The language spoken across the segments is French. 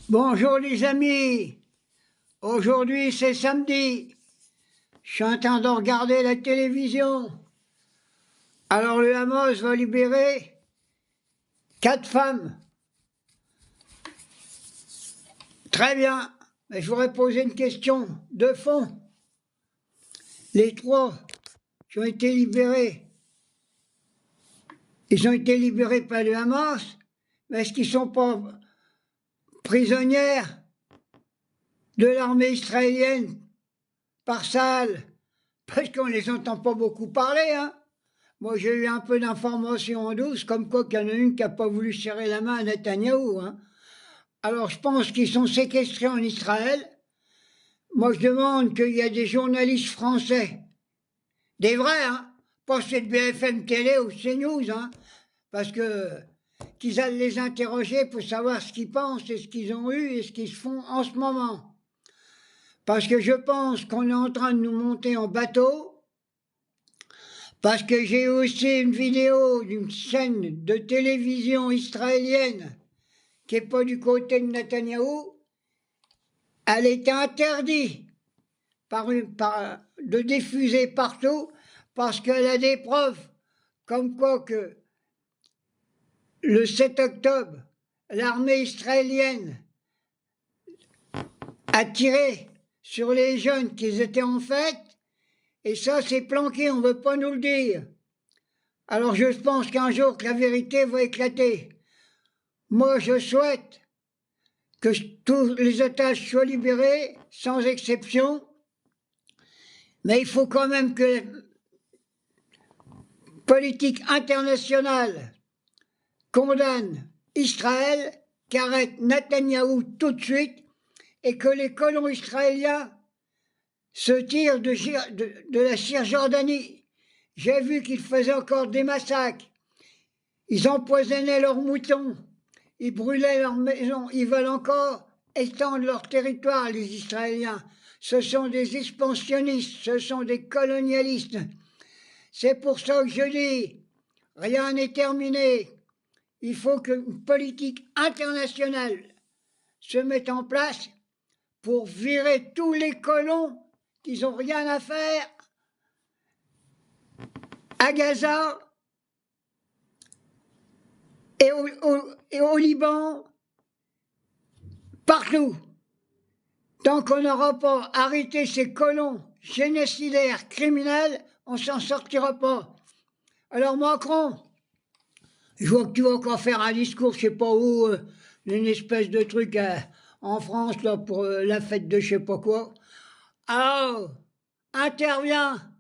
Bonjour les amis, aujourd'hui c'est samedi, je suis en train de regarder la télévision. Alors le Hamas va libérer 4 femmes. Très bien, mais je voudrais poser une question de fond. Les 3 qui ont été libérés, ils ont été libérés par le Hamas, mais est-ce qu'ils ne sont pas prisonnières de l'armée israélienne par Tsahal? Parce qu'on ne les entend pas beaucoup parler, hein. Moi, j'ai eu un peu d'informations en douce, comme quoi qu'il y en a une qui n'a pas voulu serrer la main à Netanyahou, hein. Alors, je pense qu'ils sont séquestrés en Israël. Moi, je demande qu'il y a des journalistes français, des vrais, hein, pas ceux de BFM Télé ou CNews, hein, parce que qu'ils aillent les interroger pour savoir ce qu'ils pensent et ce qu'ils ont eu et ce qu'ils font en ce moment. Parce que je pense qu'on est en train de nous monter en bateau. Parce que j'ai aussi une vidéo d'une chaîne de télévision israélienne qui n'est pas du côté de Netanyahou. Elle est interdite de diffuser partout parce qu'elle a des preuves comme quoi que le 7 octobre, l'armée israélienne a tiré sur les jeunes qui étaient en fête. Et ça, c'est planqué, on ne veut pas nous le dire. Alors je pense qu'un jour, la vérité va éclater. Moi, je souhaite que tous les otages soient libérés, sans exception, mais il faut quand même que la politique internationale condamne Israël, qu'arrête Netanyahou tout de suite, et que les colons israéliens se tirent de la Cisjordanie. J'ai vu qu'ils faisaient encore des massacres. Ils empoisonnaient leurs moutons. Ils brûlaient leurs maisons. Ils veulent encore étendre leur territoire, les Israéliens. Ce sont des expansionnistes, ce sont des colonialistes. C'est pour ça que je dis, rien n'est terminé. Il faut qu'une politique internationale se mette en place pour virer tous les colons qui n'ont rien à faire à Gaza et au Liban, partout. Tant qu'on n'aura pas arrêté ces colons génocidaires, criminels, on ne s'en sortira pas. Alors Macron, je vois que tu vas encore faire un discours, je ne sais pas où, une espèce de truc en France là, pour la fête de je ne sais pas quoi. Alors, interviens.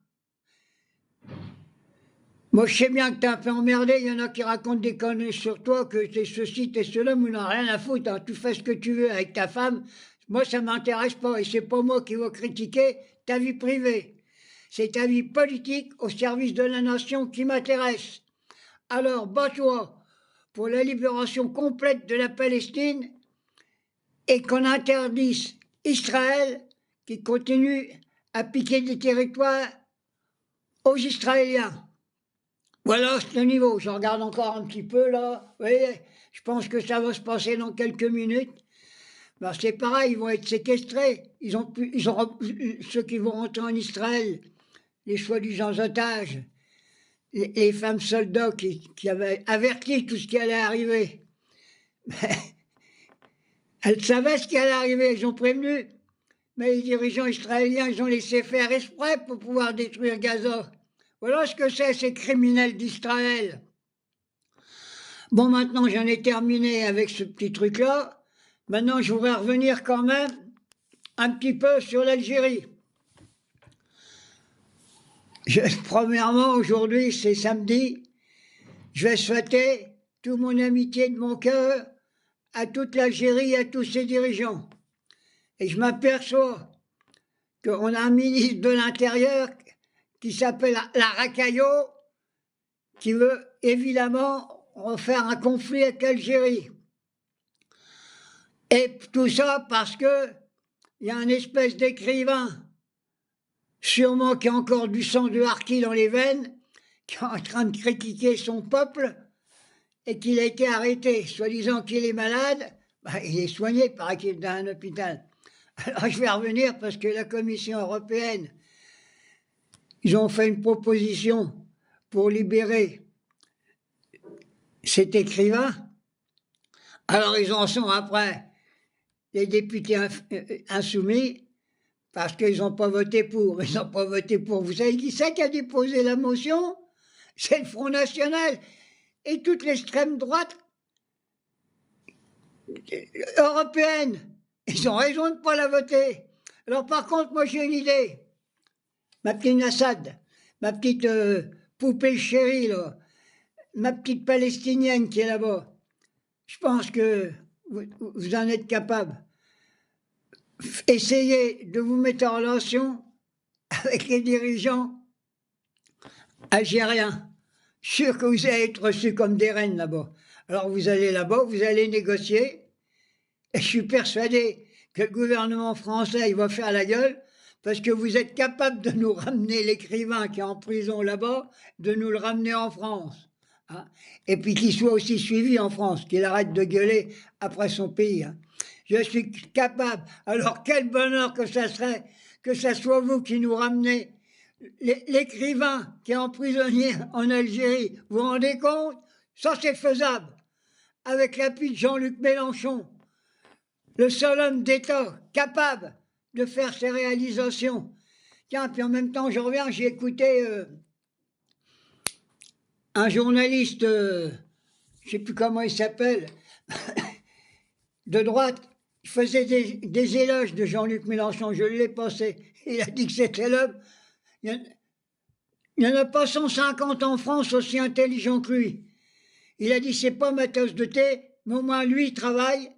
Moi, je sais bien que t'es un peu emmerdé, il y en a qui racontent des conneries sur toi, que t'es ceci, t'es cela, mais on n'a rien à foutre, hein. Tu fais ce que tu veux avec ta femme. Moi, ça ne m'intéresse pas, et c'est pas moi qui vais critiquer ta vie privée. C'est ta vie politique au service de la nation qui m'intéresse. Alors, bats-toi pour la libération complète de la Palestine et qu'on interdise Israël qui continue à piquer des territoires aux Israéliens. Voilà, c'est le niveau. Je regarde encore un petit peu là. Vous voyez, je pense que ça va se passer dans quelques minutes. Ben, c'est pareil, ils vont être séquestrés. Ceux qui vont rentrer en Israël, les soi-disant otages, les femmes soldats qui avaient averti tout ce qui allait arriver. Elles savaient ce qui allait arriver, ils ont prévenu. Mais les dirigeants israéliens, ils ont laissé faire exprès pour pouvoir détruire Gaza. Voilà ce que c'est, ces criminels d'Israël. Bon, maintenant, j'en ai terminé avec ce petit truc-là. Maintenant, je voudrais revenir quand même un petit peu sur l'Algérie. Premièrement, aujourd'hui, c'est samedi. Je vais souhaiter toute mon amitié de mon cœur à toute l'Algérie et à tous ses dirigeants. Et je m'aperçois qu'on a un ministre de l'Intérieur qui s'appelle Laracayo, qui veut évidemment refaire un conflit avec l'Algérie. Et tout ça parce que il y a un espèce d'écrivain, sûrement qui a encore du sang de harki dans les veines, qui est en train de critiquer son peuple et qu'il a été arrêté, soi-disant qu'il est malade. Bah, il est soigné, paraît qu'il est dans un hôpital. Alors je vais revenir parce que la Commission européenne, ils ont fait une proposition pour libérer cet écrivain. Alors ils en sont après les députés insoumis parce qu'ils n'ont pas voté pour. Ils n'ont pas voté pour. Vous savez qui c'est qui a déposé la motion? C'est le Front National et toute l'extrême droite européenne. Ils ont raison de ne pas la voter. Alors par contre, moi j'ai une idée. Ma petite Nassad, ma petite poupée chérie, là, ma petite Palestinienne qui est là-bas, je pense que vous en êtes capable. Essayez de vous mettre en relation avec les dirigeants algériens. Je suis sûr que vous allez être reçus comme des reines là-bas. Alors vous allez là-bas, vous allez négocier, et je suis persuadé que le gouvernement français il va faire la gueule, parce que vous êtes capable de nous ramener l'écrivain qui est en prison là-bas, de nous le ramener en France. Hein, et puis qu'il soit aussi suivi en France, qu'il arrête de gueuler après son pays. Hein. Je suis capable. Alors quel bonheur que ça serait que ça soit vous qui nous ramenez l'écrivain qui est emprisonné en Algérie. Vous vous rendez compte? Ça c'est faisable. Avec l'appui de Jean-Luc Mélenchon, le seul homme d'État capable de faire ces réalisations. Tiens, puis en même temps, je reviens, j'ai écouté un journaliste, je ne sais plus comment il s'appelle, de droite, il faisait des éloges de Jean-Luc Mélenchon, je l'ai passé. Il a dit que c'était l'homme. Il n'y en a pas 150 en France aussi intelligents que lui. Il a dit, c'est pas ma tasse de thé, mais au moins lui, il travaille.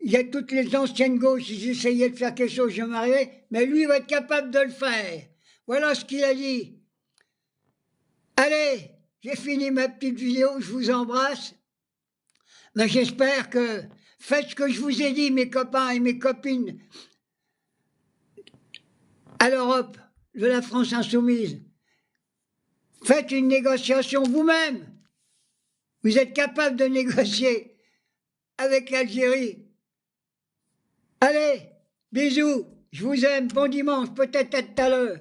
Il y a toutes les anciennes gauches, ils essayaient de faire quelque chose, je m'arrivais, mais lui va être capable de le faire. Voilà ce qu'il a dit. Allez, j'ai fini ma petite vidéo, je vous embrasse. Mais j'espère que faites ce que je vous ai dit, mes copains et mes copines, à l'Europe de la France insoumise. Faites une négociation vous-même. Vous êtes capable de négocier avec l'Algérie. Allez, bisous, je vous aime, bon dimanche, peut-être à tout à l'heure.